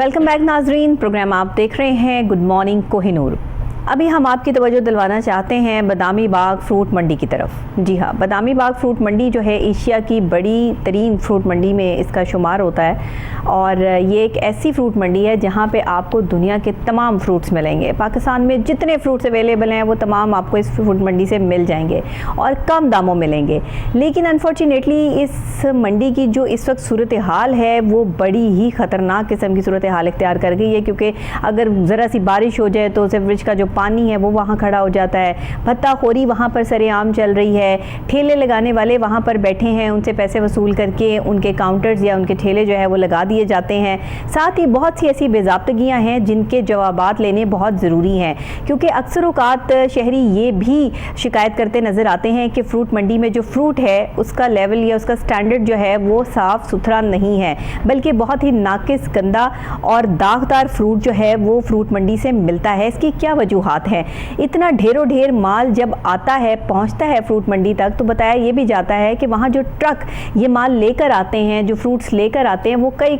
Welcome back नाजरीन। Programme आप देख रहे हैं गुड मॉर्निंग कोहिनूर। अभी हम आपकी तवज्जो दिलवाना चाहते हैं बदामी बाग फ्रूट मंडी की तरफ। जी हाँ, बदामी बाग फ्रूट मंडी जो है एशिया की बड़ी तरीन फ्रूट मंडी में इसका शुमार होता है और ये एक ऐसी फ्रूट मंडी है जहाँ पे आपको दुनिया के तमाम फ्रूट्स मिलेंगे। पाकिस्तान में जितने फ्रूट्स अवेलेबल हैं वो तमाम आपको इस फ्रूट मंडी से मिल जाएंगे और कम दामों मिलेंगे। लेकिन अनफॉर्चुनेटली इस मंडी की जो इस वक्त सूरत हाल है वो बड़ी ही ख़तरनाक किस्म की सूरत हाल इख्तियार कर गई है, क्योंकि अगर ज़रा सी बारिश हो जाए तो सिवरेज का जो पानी है वो वहाँ खड़ा हो जाता है। भत्ताखोरी वहाँ पर सरेआम चल रही है। ठेले लगाने वाले वहाँ पर बैठे हैं, उनसे पैसे वसूल करके उनके काउंटर्स या उनके ठेले जो है वो लगा दिए जाते हैं। साथ ही बहुत सी ऐसी बेज़ाब्तगियाँ हैं जिनके जवाबात लेने बहुत ज़रूरी हैं, क्योंकि अक्सर औक़ात शहरी ये भी शिकायत करते नज़र आते हैं कि फ़्रूट मंडी में जो फ्रूट है उसका लेवल या उसका स्टैंडर्ड जो है वो साफ़ सुथरा नहीं है, बल्कि बहुत ही नाकिस, गंदा और दागदार फ्रूट जो है वो फ्रूट मंडी से मिलता है। इसकी क्या वजूहात है? इतना ढेरों ढेर माल जब आता है, पहुंचता है फ्रूट मंडी तक, तो बताया ये भी जाता है कि वहाँ जो ट्रक ये माल लेकर आते हैं, जो फ्रूट्स लेकर आते हैं, वो कई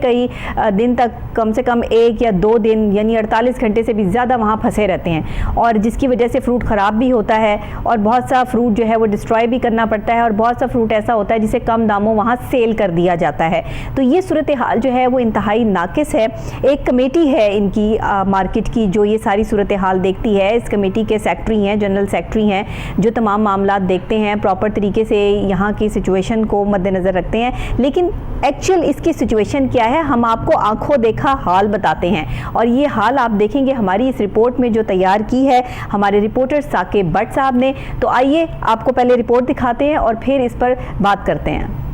दिन तक, कम से कम 1 या 2 दिन यानी 48 घंटे से भी ज़्यादा वहाँ फंसे रहते हैं, और जिसकी वजह से फ्रूट ख़राब भी होता है और बहुत सा फ्रूट जो है वो डिस्ट्रॉय भी करना पड़ता है, और बहुत सा फ्रूट ऐसा होता है जिसे कम दामों वहाँ सेल कर दिया जाता है। तो ये सूरत हाल जो है वो इंतहाई नाकिस है। एक कमेटी है इनकी मार्केट की जो ये सारी सूरत हाल देखती है। इस कमेटी के सेक्रेटरी हैं, जनरल सेक्रेटरी हैं, जो तमाम मामलात देखते हैं, प्रॉपर तरीके से यहाँ की सिचुएशन को मद्देनज़र रखते हैं। लेकिन एक्चुअल इसकी सिचुएशन क्या है, हम आपको आंखों देखा हाल बताते हैं, और ये हाल आप देखेंगे हमारी इस रिपोर्ट में जो तैयार की है हमारे रिपोर्टर साकिब भट्ट साहब ने। तो आइए आपको पहले रिपोर्ट दिखाते हैं और फिर इस पर बात करते हैं।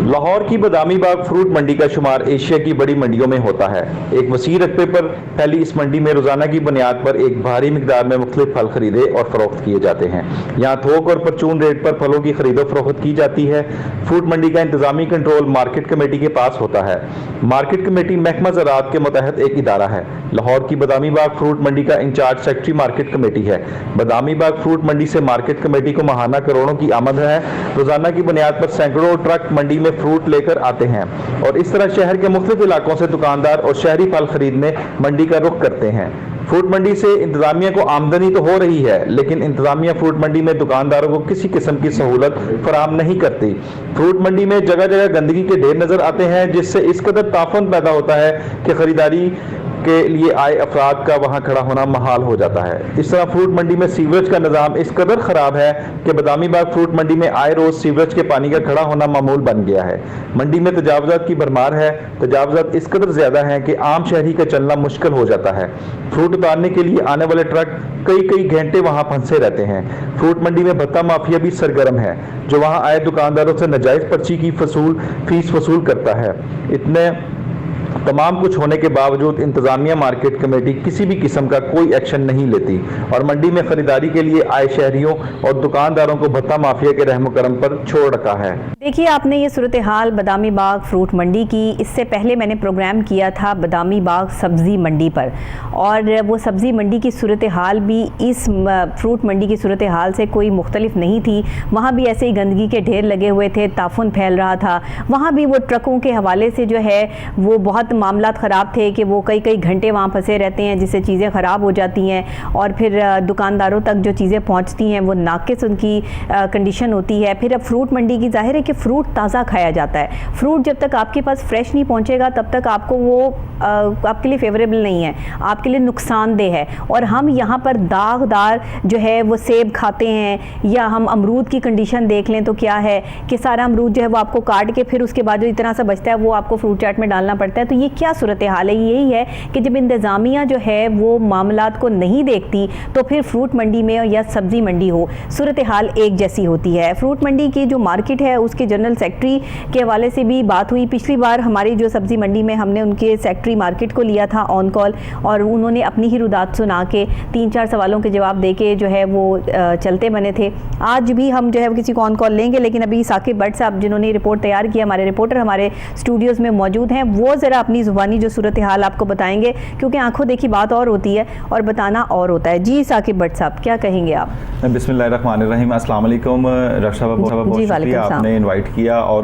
लाहौर की बदामी बाग फ्रूट मंडी का शुमार एशिया की बड़ी मंडियों में होता है। एक वसी रकबे पर फैली इस मंडी में रोजाना की बुनियाद पर एक भारी मिकदार में मुख्तलिफ फल खरीदे और फरोख्त किए जाते हैं। यहाँ थोक और परचून रेट पर फलों की खरीदो फरोख्त की जाती है। फ्रूट मंडी का इंतजामी कंट्रोल मार्केट कमेटी के पास होता है। मार्केट कमेटी महकमा ज़राअत के मतहत एक इदारा है। लाहौर की बदामी बाग फ्रूट मंडी का इंचार्ज सेक्रेटरी मार्केट कमेटी है। बदामी बाग फ्रूट मंडी से मार्केट कमेटी को माहाना करोड़ों की आमद है। रोजाना की बुनियाद पर सैकड़ों ट्रक मंडी में फ्रूट लेकर आते हैं और इस तरह शहर के मुख्तलिफ इलाकों से दुकानदार और शहरी फल खरीदने मंडी का रुख करते हैं। फ्रूट मंडी से इंतजामिया को आमदनी तो हो रही है, लेकिन इंतजामिया फ्रूट मंडी में दुकानदारों को किसी किस्म की सहूलत फराहम नहीं करती। फ्रूट मंडी में जगह जगह गंदगी के ढेर नजर आते हैं, जिससे इस कदर ताफन पैदा होता है कि खरीदारी के लिए आए अफराद का वहां खड़ा होना महाल हो जाता है। इस तरह फ्रूट मंडी में सीवरेज का निज़ाम इस कदर ख़राब है कि बदामी बाग फ्रूट मंडी में आए रोज़ सीवरेज के पानी का खड़ा होना मामूल बन गया है। मंडी में तजावज़ात की भरमार है। तजावज़ात इस कदर ज़्यादा हैं कि आम शहरी का चलना मुश्किल हो जाता है। फ्रूट उतारने के लिए आने वाले ट्रक कई घंटे वहाँ फंसे रहते हैं। फ्रूट मंडी में भत्ता माफिया भी सरगर्म है, जो वहाँ आए दुकानदारों से नाजायज़ पर्ची की फीस वसूल करता है। इतने तमाम कुछ होने के बावजूद इंतजामिया मार्केट कमेटी किसी भी किस्म का कोई एक्शन नहीं लेती और मंडी में खरीदारी के लिए आए शहरियों और दुकानदारों को भत्ता माफिया के रहम करम पर छोड़ रखा है। देखिए, आपने ये सूरत हाल बदामी बाग फ्रूट मंडी की, इससे पहले मैंने प्रोग्राम किया था बदामी बाग सब्ज़ी मंडी पर, और वो सब्ज़ी मंडी की सूरत हाल भी इस फ्रूट मंडी की सूरत हाल से कोई मुख्तलिफ नहीं थी। वहाँ भी ऐसे ही गंदगी के ढेर लगे हुए थे, ताफुन फैल रहा था। वहाँ भी वो ट्रकों के हवाले से जो है वो बहुत मामलात ख़राब थे कि वो कई घंटे वहाँ फंसे रहते हैं, जिससे चीज़ें ख़राब हो जाती हैं और फिर दुकानदारों तक जो चीज़ें पहुँचती हैं वो नाकिस उनकी कंडीशन होती है। फिर अब फ्रूट मंडी की ज़ाहिर है कि फ़्रूट ताज़ा खाया जाता है। फ्रूट जब तक आपके पास फ्रेश नहीं पहुँचेगा तब तक आपको वो आपके लिए फेवरेबल नहीं है, आपके लिए नुकसानदेह है। और हम यहाँ पर दागदार जो है वो सेब खाते हैं, या हम अमरूद की कंडीशन देख लें तो क्या है कि सारा अमरूद जो है वो आपको काट के फिर उसके बाद जो इतना सा बचता है वो आपको फ्रूट चाट में डालना पड़ता है। तो ये क्या सूरत हाल है? यही है कि जब इंतज़ामिया जो है वो मामलात को नहीं देखती तो फिर फ्रूट मंडी में या सब्ज़ी मंडी हो, सूरत हाल एक जैसी होती है। फ्रूट मंडी की जो मार्केट है उसके जनरल सेक्रेटरी के हवाले से भी बात हुई। पिछली बार हमारी जो सब्ज़ी मंडी में हमने उनके सेक्रेटरी मार्केट को लिया था ऑन कॉल, और उन्होंने अपनी ही रुदात सुना के 3-4 सवालों के जवाब दे के जो है वो चलते बने थे। आज भी हम जो है वो किसी को ऑन कॉल लेंगे, लेकिन अभी साकिब भट्ट साहब जिन्होंने रिपोर्ट तैयार की, हमारे रिपोर्टर हमारे स्टूडियोज़ में मौजूद हैं, वो ज़रा अपनी ज़ुबानी जो सूरत हाल आपको बताएंगे, क्योंकि आंखों देखी बात और होती है और बताना और होता है। जी साकिब भट्ट साहब, क्या कहेंगे आप? बिस्मिल्लाहिर्रहमानिर्रहीम, अस्सलाम वालेकुम रक्षा, बहुत शुक्रिया आपने इनवाइट किया और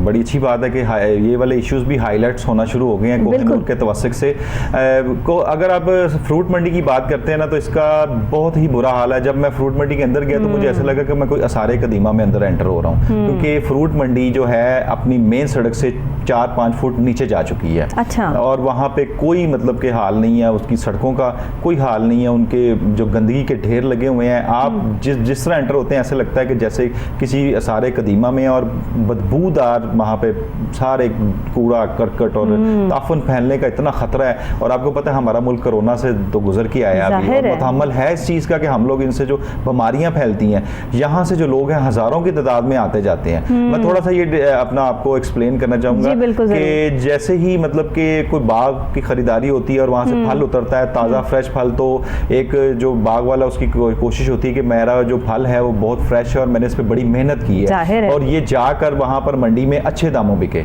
बड़ी अच्छी बात है कि ये वाले इश्यूज़ भी हाईलाइट्स होना शुरू हो गए हैं कोहिनूर के तवस्सुक से। अगर आप फ्रूट मंडी की बात करते हैं ना, तो इसका बहुत ही बुरा हाल है। जब मैं फ्रूट मंडी के अंदर गया तो मुझे ऐसा लगा कि मैं कोई आसारे कदीमा में अंदर एंटर हो रहा हूँ, क्योंकि फ्रूट मंडी जो है अपनी मेन सड़क से 4-5 फुट नीचे जा चुकी है। अच्छा। और वहाँ पे कोई मतलब के हाल नहीं है, उसकी सड़कों का कोई हाल नहीं है, उनके जो गंदगी के ढेर लगे हुए हैं। आप जिस तरह एंटर होते हैं ऐसे लगता है कि जैसे किसी सारे कदीमा में, और बदबूदार वहाँ पे सारे कूड़ा करकट और ताफन फैलने का इतना खतरा है। और आपको पता है हमारा मुल्क कोरोना से तो गुजर के आया अभी, और मुतहम्मल है इस चीज़ का कि हम लोग इनसे जो बीमारियाँ फैलती हैं, यहाँ से जो लोग हैं हज़ारों की तादाद में आते जाते हैं। मैं थोड़ा सा ये अपना आपको एक्सप्लेन करना चाहूँगा कि जैसे ही मतलब कि कोई बाग की खरीदारी होती है और वहाँ से फल उतरता है, ताज़ा फ्रेश फल, तो एक जो बाग वाला उसकी कोशिश होती है कि मेरा जो फल है वो बहुत फ्रेश है और मैंने इस पर बड़ी मेहनत की है, और ये जाकर वहाँ पर मंडी में अच्छे दामों बिके,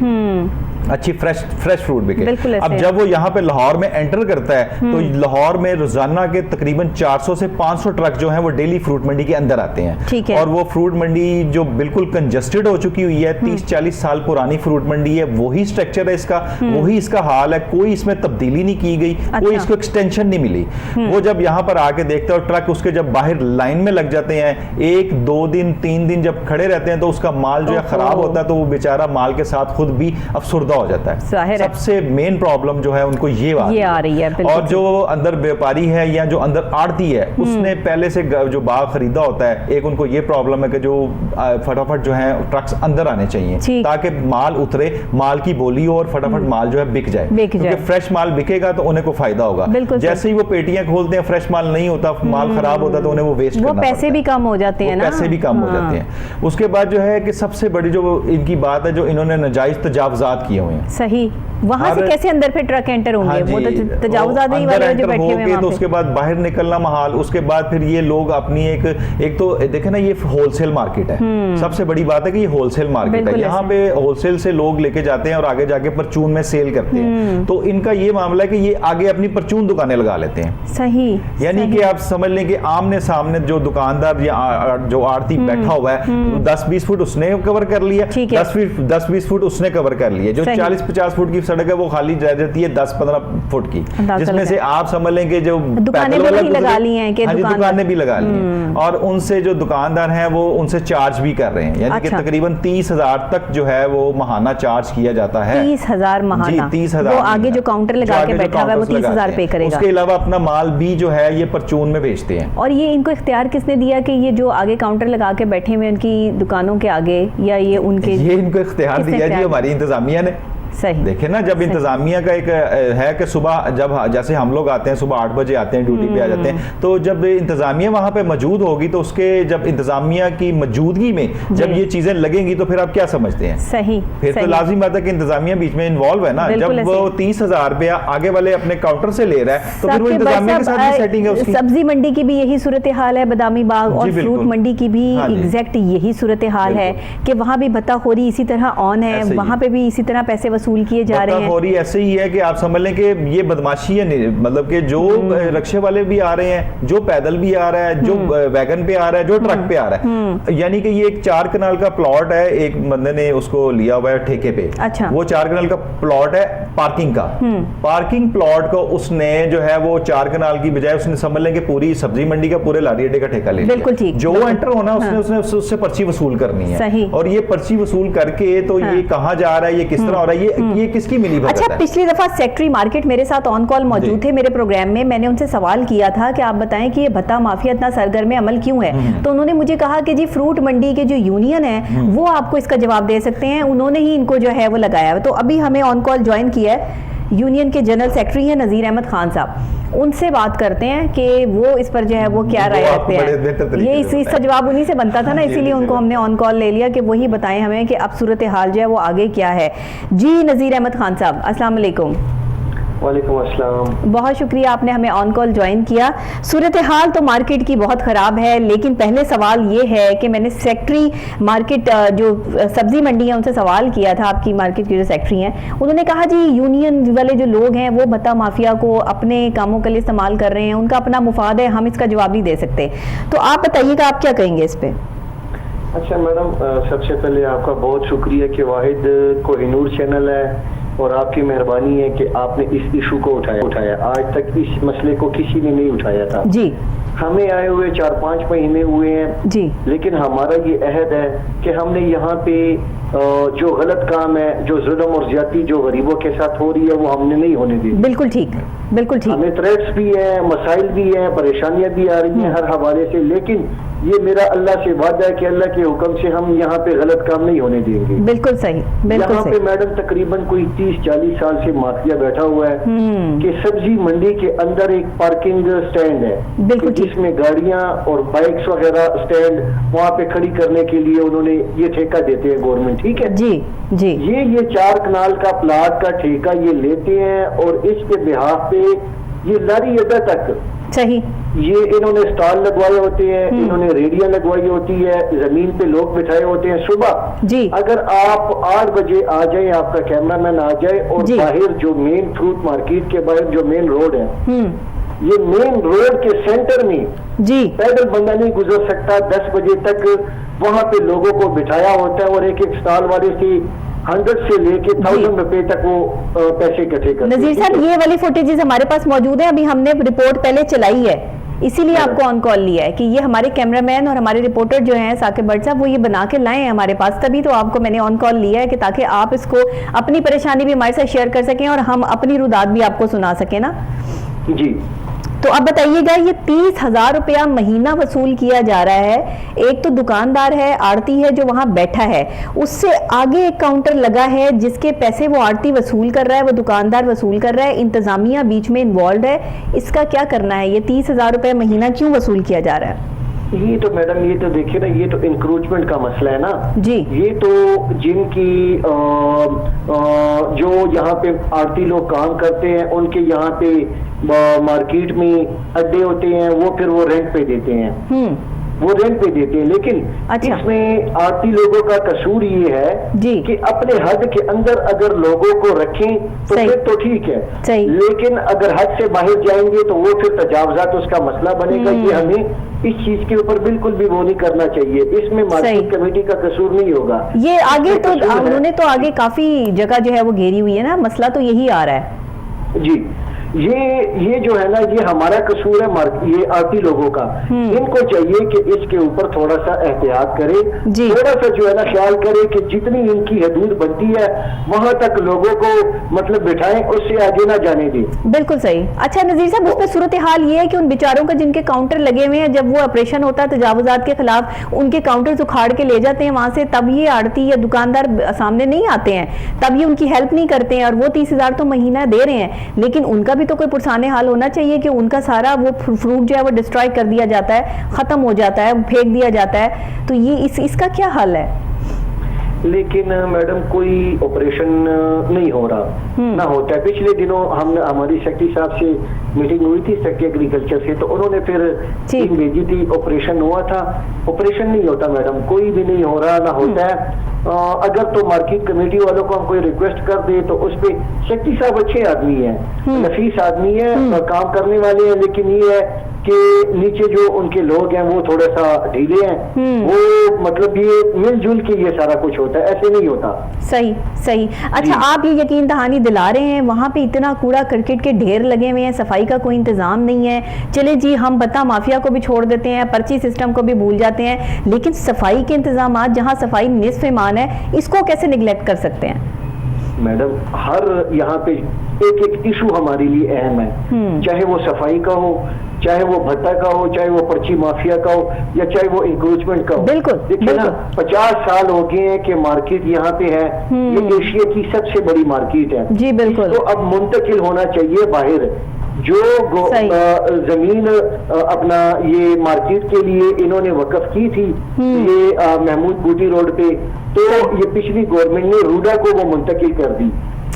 अच्छी फ्रेश फ्रूट बिके। अब जब वो यहाँ पे लाहौर में एंटर करता है तो लाहौर में रोजाना के तकरीबन 400 से 500 ट्रक जो हैं वो डेली फ्रूट मंडी के अंदर आते हैं। और वो फ्रूट मंडी जो बिल्कुल कंजस्टेड हो चुकी हुई है, 30-40 साल पुरानी फ्रूट मंडी है, वही स्ट्रक्चर है इसका, वही इसका हाल है, कोई इसमें तब्दीली नहीं की गई, कोई इसको एक्सटेंशन नहीं मिली। वो जब यहाँ पर आके देखते हैं और ट्रक उसके जब बाहर लाइन में लग जाते हैं, 1-2 दिन 3 दिन जब खड़े रहते हैं, तो उसका माल जो है खराब होता है, तो वो बेचारा माल के साथ खुद भी अफसुर्दा हो जाता है। सबसे मेन प्रॉब्लम जो है उनको ये आ रही है। और जो अंदर व्यापारी है या जो अंदर आड़ती है, उसने पहले से जो बाग खरीदा होता है, एक उनको ये प्रॉब्लम है कि जो फटाफट जो है ट्रक्स अंदर आने चाहिए ताकि माल उतरे, माल की बोली हो और फटाफट माल जो है बिक जाए, क्योंकि फ्रेश माल बिकेगा तो उन्हें को फायदा होगा। जैसे ही वो पेटियां खोलते हैं, फ्रेश माल नहीं होता, माल खराब होता, तो उन्हें वो वेस्ट करना पड़ता है, पैसे भी कम हो जाते हैं ना, पैसे भी कम हो जाते हैं। उसके बाद जो है कि सबसे बड़ी जो इनकी बात है, जो इन्होंने नाजायज तजावुजात किए हुए हैं। सही, वहां से कैसे अंदर फिर ट्रक एंटर होंगे? वो तो तजावुज़ात ही वाले जो बैठे हुए हैं, तो उसके बाद बाहर निकलना महाल। उसके बाद फिर ये लोग अपनी एक तो देखे ना, ये होलसेल मार्केट है, सबसे बड़ी बात है कि ये होलसेल मार्केट है। यहाँ पे होलसेल से लोग लेके जाते हैं और आगे जाके परचून में सेल करते हैं। तो इनका ये मामला है कि ये आगे अपनी परचून दुकानें लगा लेते हैं। सही, यानी कि आप समझ लें कि आमने सामने जो दुकानदार या जो आड़ती बैठा हुआ है, 10-20 फुट उसने कवर कर लिया, 10-20 फुट उसने कवर कर लिया, जो 40-50 फुट की सड़क है वो खाली रह जाती है 10-15 फुट की, जिसमें से आप समझ लें कि जो दुकानें भी लगा ली हैं, दुकानें भी लगा ली हैं, और उनसे जो दुकानदार हैं वो उनसे चार्ज भी कर रहे हैं। यानी कि तकरीबन 30,000 तक जो है वो महाना चार्ज किया जाता है। 30,000 महाना? 30,000। वो आगे जो काउंटर लगा के बैठा हुआ है वो 30,000 पे करेगा। उसके अलावा अपना माल भी जो है ये परचून में बेचते हैं। और ये इनको इख्तियार किसने दिया कि ये जो आगे काउंटर लगा के बैठे हुए उनकी दुकानों के आगे, या ये उनके? ये इनको इख्तियार दिया जी हमारी इंतजामिया ने। सही। देखे ना, जब इंतजामिया का एक है कि सुबह जब जैसे हम लोग आते हैं, सुबह 8 बजे आते हैं, ड्यूटी पे आ जाते हैं, तो जब इंतजामिया वहां पे मौजूद होगी तो उसके जब इंतजामिया की मौजूदगी में जब ये चीजें लगेंगी तो फिर आप क्या समझते हैं? सही, फिर तो लाजिम बात है कि इंतजामिया बीच में इन्वॉल्व है ना। जब वो 30,000 रुपया आगे वाले अपने काउंटर से ले रहा है तो फिर वो इंतजामिया के साथ भी सेटिंग है उसकी। सब्जी मंडी की भी यही सूरत हाल है, बादामी बाग और फ्रूट मंडी की भी एग्जैक्ट यही सूरत हाल है कि वहां भी भत्ताखोरी इसी तरह ऑन है, वहां पे भी इसी तरह पैसे वसूल किए जा रहे हैं। भत्ताखोरी ऐसे ही है कि आप समझ लें कि ये बदमाशी है, मतलब कि जो रिक्शे वाले भी आ रहे हैं, जो पैदल भी आ रहा है, जो वैगन पे आ रहा है, जो ट्रक पे आ रहा है। यानी कि ये एक 4 कनाल का प्लॉट है, एक बंदे ने उसको लिया हुआ है ठेके पे। अच्छा। वो 4 कनाल का प्लॉट है पार्किंग का। पार्किंग प्लॉट को उसने जो है वो 4 कनाल की बजाय उसने समझ लें कि पूरी सब्जी मंडी का, पूरे लारी अड्डे का ठेका ले लिया। बिल्कुल ठीक। जो एंटर होना उसने उससे पर्ची वसूल करनी है। सही। और ये पर्ची वसूल करके तो ये कहाँ जा रहा है, ये किस तरह हो रहा है, ये किसकी मिली भगत है? अच्छा, पिछली दफा सेक्रेटरी मार्केट मेरे साथ ऑन कॉल मौजूद थे मेरे प्रोग्राम में। मैंने उनसे सवाल किया था कि आप बताएं कि ये भत्ता माफिया इतना सरगर्म अमल क्यों है, तो उन्होंने मुझे कहा कि जी फ्रूट मंडी के जो यूनियन है वो आपको इसका जवाब दे सकते हैं, उन्होंने ही इनको जो है वो लगाया। तो अभी हमें ऑन कॉल ज्वाइन किया है यूनियन के जनरल सेक्रेटरी हैं नज़ीर अहमद खान साहब, उनसे बात करते हैं कि वो इस पर जो है वो क्या राय रखते हैं। ये इसका जवाब उन्हीं से बनता था ना, इसीलिए उनको हमने ऑन कॉल ले लिया कि वही बताएं हमें कि अब सूरत हाल जो है वो आगे क्या है। जी नज़ीर अहमद खान साहब, अस्सलाम वालेकुम। वालेकुम अस्सलाम। बहुत शुक्रिया आपने हमें ऑन कॉल ज्वाइन किया। सूरत हाल तो मार्केट की बहुत ख़राब है, लेकिन पहले सवाल ये है कि मैंने सेक्रेटरी मार्केट जो सब्जी मंडी है उनसे सवाल किया था, आपकी मार्केट की जो सेक्रेटरी हैं, उन्होंने कहा जी यूनियन वाले जो लोग हैं वो भत्ता माफिया को अपने कामों के लिए इस्तेमाल कर रहे हैं, उनका अपना मुफाद है, हम इसका जवाब नहीं दे सकते। तो आप बताइएगा आप क्या कहेंगे इस पर? अच्छा मैडम, सबसे पहले आपका बहुत शुक्रिया कि वाहिद कोहिनूर चैनल है और आपकी मेहरबानी है कि आपने इस इशू को उठाया। आज तक इस मसले को किसी ने नहीं उठाया था जी। हमें आए हुए 4-5 महीने हुए हैं जी, लेकिन हमारा ये अहद है कि हमने यहाँ पे जो गलत काम है, जो जुल्म और ज्यादती जो गरीबों के साथ हो रही है, वो हमने नहीं होने दी। बिल्कुल ठीक, बिल्कुल ठीक। हमें थ्रेट्स भी हैं, मसाइल भी हैं, परेशानियां भी आ रही हैं हर हवाले से, लेकिन ये मेरा अल्लाह से वादा है कि अल्लाह के हुक्म से हम यहाँ पे गलत काम नहीं होने देंगे। बिल्कुल सही, बिल्कुल यहाँ पे सही। मैडम तकरीबन कोई 30-40 साल से माफिया बैठा हुआ है कि सब्जी मंडी के अंदर एक पार्किंग स्टैंड है, बिल्कुल ठीक। जिसमें गाड़ियां और बाइक्स वगैरह स्टैंड वहाँ पे खड़ी करने के लिए उन्होंने ये ठेका देते हैं गवर्नमेंट, ठीक है जी जी। ये 4 कनाल का प्लाट का ठेका ये लेते हैं और इसके बिहाफ पे ये लारी अड्डा तक सही। ये इन्होंने स्टॉल लगवाए होते हैं, इन्होंने रेडियां लगवाई होती है, जमीन पे लोग बिठाए होते हैं। सुबह जी। अगर आप 8 बजे आ जाए, आपका कैमरामैन आ जाए और जी। बाहर जो मेन फ्रूट मार्केट के बाहर जो मेन रोड है, हम्म। ये मेन रोड के सेंटर में जी। पैदल बंदा नहीं गुजर सकता। 10 बजे तक वहां पे लोगों को बिठाया होता है और एक स्टॉल वाले से 100 से लेके 1000 रुपए तक वो पैसे इकट्ठे करते हैं। नजीर साहब, ये वाली फुटेजेस हमारे पास मौजूद है, अभी हमने रिपोर्ट पहले चलाई है, इसीलिए आपको ऑन कॉल लिया है कि ये हमारे कैमरामैन और हमारे रिपोर्टर जो हैं साकिब भट्ट साहब, वो ये बना के लाए हैं हमारे पास, तभी तो आपको मैंने ऑन कॉल लिया है कि ताकि आप इसको अपनी परेशानी भी हमारे साथ शेयर कर सकें और हम अपनी रुदात भी आपको सुना सकें ना। जी। तो अब बताइएगा, ये 30,000 रुपया महीना वसूल किया जा रहा है। एक तो दुकानदार है, आड़ती है जो वहां बैठा है, उससे आगे एक काउंटर लगा है जिसके पैसे वो आड़ती वसूल कर रहा है, वो दुकानदार वसूल कर रहा है, इंतजामिया बीच में इन्वॉल्व है। इसका क्या करना है? ये 30,000 रुपया महीना क्यों वसूल किया जा रहा है? ये तो मैडम, ये तो देखिए ना, ये तो इंक्रोचमेंट का मसला है ना जी। ये तो जिनकी जो यहाँ पे आड़ती लोग काम करते हैं, उनके यहाँ पे मार्केट में अड्डे होते हैं, वो फिर वो रेंट पे देते हैं, वो रेंट पे देते हैं। लेकिन अच्छा। इसमें आड़ती लोगों का कसूर ये है जी। कि अपने हद के अंदर अगर लोगों को रखें तो सही। फिर तो ठीक है, सही। लेकिन अगर हद से बाहर जाएंगे तो वो फिर तजावजात उसका मसला बनेगा। ये हमें इस चीज के ऊपर बिल्कुल भी वो नहीं करना चाहिए, इसमें मार्केट कमेटी का कसूर नहीं होगा। ये आगे तो कसूर है। उन्होंने तो आगे काफी जगह जो है वो घेरी हुई है ना, मसला तो यही आ रहा है। जी। ये जो है ना, ये हमारा कसूर है, ये आड़ती लोगों का। इनको चाहिए कि इसके ऊपर थोड़ा सा एहतियात करें, जी। थोड़ा सा जो है ना ख्याल करें कि जितनी इनकी हदूद बनती है वहां तक लोगों को मतलब बिठाएं, उससे आगे ना जाने दें। बिल्कुल सही। अच्छा नजीर साहब, उसमें सूरत हाल ये है कि उन बेचारों का जिनके काउंटर लगे हुए हैं, जब वो ऑपरेशन होता है तजावुजात के खिलाफ, उनके काउंटर्स उखाड़ के ले जाते हैं वहां से, तब ये आड़ती या दुकानदार सामने नहीं आते हैं, तब ये उनकी हेल्प नहीं करते हैं, और वो 30,000 तो महीना दे रहे हैं, लेकिन उनका भी तो कोई पुरसाने हाल होना चाहिए कि उनका सारा वो फ्रूट जो है वो डिस्ट्रॉय कर दिया जाता है, खत्म हो जाता है, फेंक दिया जाता है। तो ये इसका क्या हाल है? लेकिन मैडम कोई ऑपरेशन नहीं हो रहा, ना होता है। पिछले दिनों हमारी सेक्रेटरी साहब से मीटिंग हुई थी, सेक्रेटरी एग्रीकल्चर से, तो उन्होंने फिर टीम भेजी थी, ऑपरेशन हुआ था। ऑपरेशन नहीं होता मैडम, कोई भी नहीं हो रहा, ना होता है। अगर तो मार्केट कमेटी वालों को हम कोई रिक्वेस्ट कर दे तो उस पे सेक्रेटरी साहब अच्छे आदमी है, नफीस आदमी है, काम करने वाले हैं, लेकिन ये है कि नीचे जो उनके लोग हैं वो थोड़ा सा ढीले हैं। वो मतलब ये मिलजुल के ये सारा कुछ होता है, ऐसे नहीं होता। सही सही। अच्छा, आप ये यकीन दहानी दिला रहे हैं, वहां पे इतना कूड़ा करकट के ढेर लगे हुए हैं, सफाई का कोई इंतजाम नहीं है। चले जी, हम बता माफिया को भी छोड़ देते हैं, पर्ची सिस्टम को भी भूल जाते हैं, लेकिन सफाई के इंतजाम, जहां सफाई निस्फ ईमान है, इसको कैसे निगलेक्ट कर सकते हैं? मैडम, हर यहाँ पे एक एक इशू हमारे लिए अहम है, चाहे वो सफाई का हो, चाहे वो भत्ता का हो, चाहे वो पर्ची माफिया का हो, या चाहे वो इंक्रोचमेंट का हो। बिल्कुल। देखिए ना, 50 साल हो गए हैं कि मार्केट यहाँ पे है, ये एशिया की सबसे बड़ी मार्केट है जी। बिल्कुल। तो अब मुंतकिल होना चाहिए बाहर। जो जमीन अपना ये मार्केट के लिए इन्होंने वक्फ की थी, ये महमूद बूटी रोड पे, तो ये पिछली गवर्नमेंट ने रूडा को वो मुंतकिल कर दी।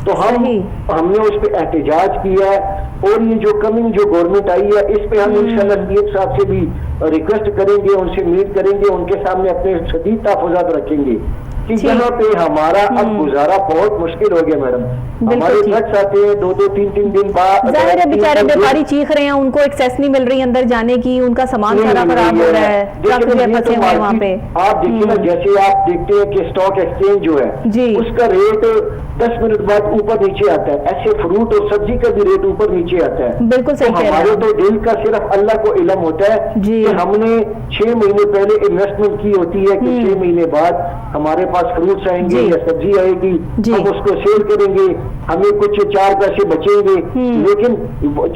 तो हमने उस पर एहतजाज किया है और ये जो कमिंग जो गवर्नमेंट आई है इस पे हम इंशाल्लाह सीएम साहब से भी रिक्वेस्ट करेंगे, उनसे मीट करेंगे, उनके सामने अपने शदीद तहफ़्फ़ुज़ात रखेंगे कि यहाँ पे हमारा अब गुजारा बहुत मुश्किल हो गया मैडम। हमारे ट्रक्स आते हैं 2-2, 3-3 दिन बाद, जाहिर है बेचारे व्यापारी चीख रहे हैं, उनको एक्सेस नहीं मिल रही अंदर जाने की, उनका सामान सारा खराब हो रहा है, ट्रक जो फंसे हुए हैं वहाँ पे। आप देखिए ना, जैसे आप देखते हैं कि स्टॉक एक्सचेंज जो है उसका रेट 10 मिनट बाद ऊपर नीचे आता है, ऐसे फ्रूट और सब्जी का भी रेट ऊपर नीचे आता है। बिल्कुल सही कह रहे हैं। हमारे तो दिल का सिर्फ अल्लाह को इल्म होता है कि हमने 6 महीने पहले इन्वेस्टमेंट की होती है कि 6 महीने बाद हमारे पास फ्रूट्स आएंगे या सब्जी आएगी, हम उसको सेल करेंगे, हमें कुछ 4 पैसे बचेंगे। लेकिन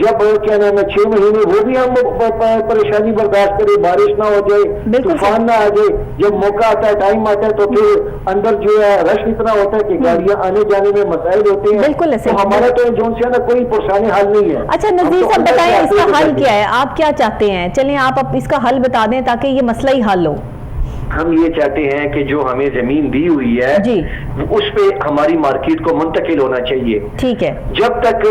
जब क्या नाम है 6 महीने वो भी हम परेशानी बर्दाश्त करें, बारिश ना हो जाए, तूफान ना आ जाए, जब मौका आता है, टाइम आता है, तो फिर अंदर जो है रश इतना होता है कि गाड़ियां आने जाने में मसाइल होते हैं। बिल्कुल तो हमारा तो जोन से ना कोई परेशानी हल नहीं है। अच्छा नज़ीर साहब बताएं इसका हल क्या है, आप क्या चाहते हैं? चलें आप अब इसका हल बता दें ताकि ये मसला ही हल हो। हम ये चाहते हैं कि जो हमें जमीन दी हुई है उस पे हमारी मार्केट को मुंतकिल होना चाहिए। ठीक है। जब तक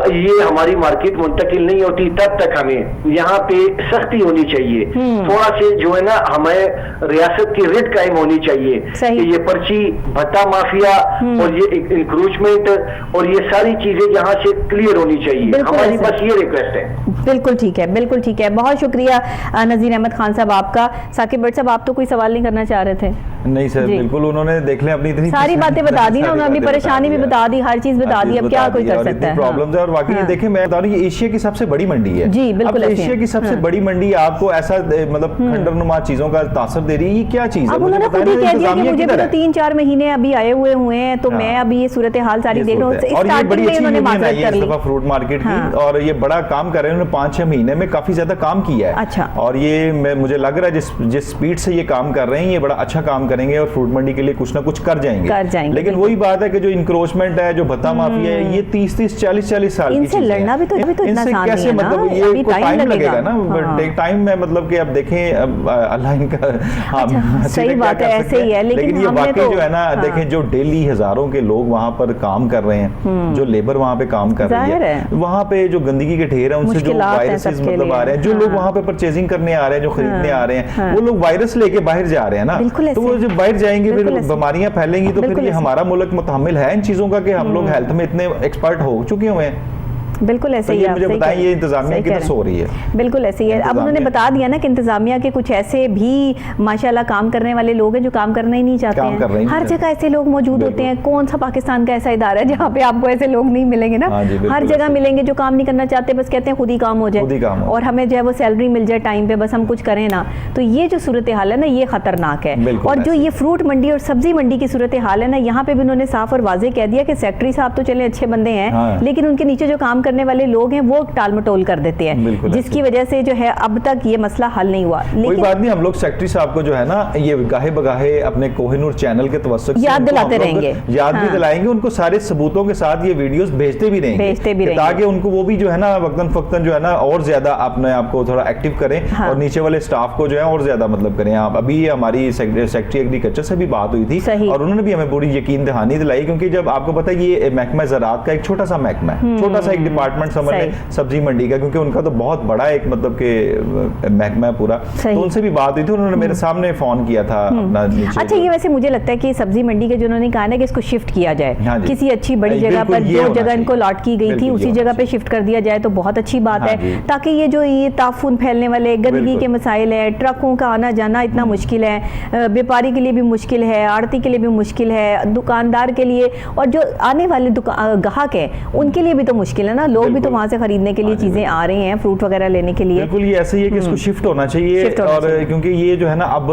ये हमारी मार्केट मुंतकिल नहीं होती तब तक हमें यहाँ पे सख्ती होनी चाहिए। थोड़ा से जो है ना हमें रियासत की रिट कायम होनी चाहिए कि ये पर्ची भत्ता माफिया और ये इंक्रोचमेंट और ये सारी चीजें यहाँ से क्लियर होनी चाहिए। हमारी बस ये रिक्वेस्ट है। बिल्कुल ठीक है, बिल्कुल ठीक है। बहुत शुक्रिया नज़ीर अहमद खान साहब आपका। साकिब भट्ट साहब आप तो कोई सवाल नहीं करना चाह रहे थे? नहीं सर, बिल्कुल उन्होंने देख लें अपनी इतनी सारी बातें बता दी ना, उन्होंने अपनी परेशानी भी बता दी, हर चीज बता दी, अब क्या कोई कर सकता है। प्रॉब्लम्स है और वाकई देखें मैं बता रहा हूं ये एशिया की सबसे बड़ी मंडी है। जी बिल्कुल, एशिया की सबसे बड़ी मंडी आपको ऐसा मतलब खंडरनुमा चीजों का तासर दे रही है, ये क्या चीज है? अब उन्होंने खुद ही कह दिया कि मुझे भी तो 3-4 महीने अभी आए हुए हैं, तो मैं अभी ये सूरत हाल सारी देख रहा हूँ। और ये बड़ी अच्छी यूनियन आई है इस दफा फ्रूट मार्केट की, और ये बड़ा काम कर रहे हैं, उन्होंने 5-6 महीने में काफी ज्यादा काम किया है। अच्छा। और ये मुझे लग रहा है जिस स्पीड से ये काम कर रहे हैं ये बड़ा अच्छा काम करेंगे और फ्रूट मंडी के लिए कुछ ना कुछ कर जाएंगे। लेकिन वही बात है कि जो इंक्रोचमेंट है, जो भत्ता माफिया है, ये 30-30, 40-40 साल की इनसे लड़ना भी तो इतना आसान नहीं है ना, मतलब ये टाइम लगेगा ना, बट टाइम में मतलब कि अब देखें अल्लाह इनका सही बात है, ऐसे ही है। लेकिन ये वाकई जो है ना देखें, जो डेली हजारों के लोग वहां पर काम कर रहे हैं, जो लेबर वहां पे काम कर रही है, वहां पे जो गंदगी के ढेर है उनसे जो वायरसेस मतलब आ रहे हैं, जो लोग वहां पे परचेजिंग करने आ रहे हैं, जो खरीदने आ रहे हैं, वो लोग वायरस लेके बाहर जा रहे हैं ना, तो वो जब बाहर जाएंगे फिर बीमारियां फैलेंगी, तो फिर ये हमारा मुल्क मुतहम्मिल है इन चीजों का कि हम लोग हेल्थ में इतने एक्सपर्ट हो चुके हुए हैं। बिल्कुल ऐसे ही है। मुझे बताएं ये इंतजामिया किधर सो रही है? बिल्कुल ऐसे ही है। अब उन्होंने बता दिया ना कि इंतजामिया के कुछ ऐसे भी माशाल्लाह काम करने वाले लोग हैं जो काम करना ही नहीं चाहते हैं। हर जगह ऐसे लोग मौजूद होते हैं। कौन सा पाकिस्तान का ऐसा इदारा है जहाँ पे आपको ऐसे लोग नहीं मिलेंगे ना? हर जगह मिलेंगे जो काम नहीं करना चाहते, बस कहते हैं खुद ही काम हो जाए और हमें जो है वो सैलरी मिल जाए टाइम पे, बस हम कुछ करें ना। तो ये जो सूरत हाल है ना ये खतरनाक है। और जो ये फ्रूट मंडी और सब्जी मंडी की सूरत हाल है ना, यहाँ पे भी उन्होंने साफ और वाजे कह दिया कि सेक्रेटरी साहब तो चले अच्छे बंदे हैं, लेकिन उनके नीचे जो काम करने वाले लोग हैं वो टाल मटोल कर देते हैं, जिसकी वजह से जो है अब तक ये मसला हल नहीं हुआ। कोई बात नहीं, हम लोग सेक्रेटरी साहब को जो है ना ये गाहे बगाहे अपने कोहिनूर चैनल के तवस्सुस से याद दिलाते रहेंगे, याद भी दिलाएंगे, उनको सारे सबूतों के साथ ये वीडियोस भेजते भी रहेंगे ताकि उनको वो भी जो है ना वक्तन फक्तन जो है ना और ज्यादा अपने आप को थोड़ा एक्टिव करें और नीचे वाले स्टाफ को जो है और ज्यादा मतलब करें। आप अभी हमारी सेक्रेटरी एग्रीकल्चर से भी बात हुई थी और उन्होंने भी हमें पूरी यकीन दहानी दिलाई, क्योंकि जब आपको पता है ये महकमा ज़राअत का एक छोटा सा महकमा है, छोटा सा एक डिपार्टमेंट समझ लें सब्जी मंडी का, क्योंकि उनका तो बहुत बड़ा एक मतलब के महकमा है पूरा। तो उनसे भी बात हुई थी, उन्होंने मेरे सामने फोन किया था अपना नीचे। अच्छा, ये वैसे मुझे लगता है कि सब्जी मंडी के जो उन्होंने कहा ना कि इसको शिफ्ट किया जाए किसी अच्छी बड़ी जगह पर, जो जगह इनको लॉट की गई थी उसी जगह पे शिफ्ट कर दिया जाए तो बहुत अच्छी बात है, ताकि ये जो ये ताफून फैलने वाले गंदगी के मसाइल है, ट्रकों का आना जाना इतना मुश्किल है, व्यापारी के लिए भी मुश्किल है, आड़ती के लिए भी मुश्किल है, दुकानदार के लिए, और जो आने वाले ग्राहक है उनके लिए भी तो मुश्किल है ना। लोग भी तो वहां से खरीदने के लिए चीजें आ रही हैं, फ्रूट वगैरह लेने के लिए। बिल्कुल, ये ऐसे ही है कि इसको शिफ्ट होना चाहिए और क्योंकि ये जो है ना अब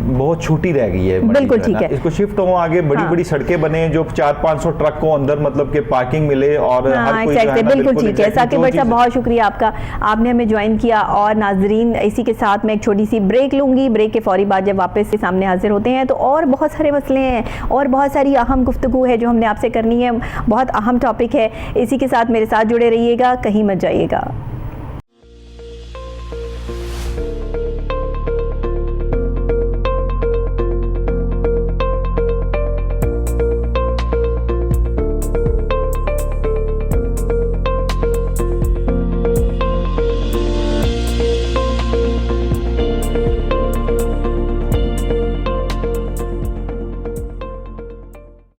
बहुत छोटी रह गई है। बिल्कुल ठीक है, इसको शिफ्ट हो, आगे बड़ी बड़ी सड़कें बने जो 400-500 ट्रक को अंदर मतलब के पार्किंग मिले और हर कोई जो है ना बिल्कुल ठीक है। साकिब भट्ट साहब बहुत शुक्रिया आपका, आपने हमें ज्वाइन किया। और नाजरीन इसी के साथ मैं एक छोटी सी ब्रेक लूंगी, ब्रेक के फौरी बाद जब वापस से सामने हाजिर होते हैं तो और बहुत सारे मसले हैं और बहुत सारी अहम गुफ्तगू है जो हमने आपसे करनी है, बहुत अहम टॉपिक है। इसी के साथ मेरे साथ जुड़े रहिएगा, कहीं मत जाइएगा।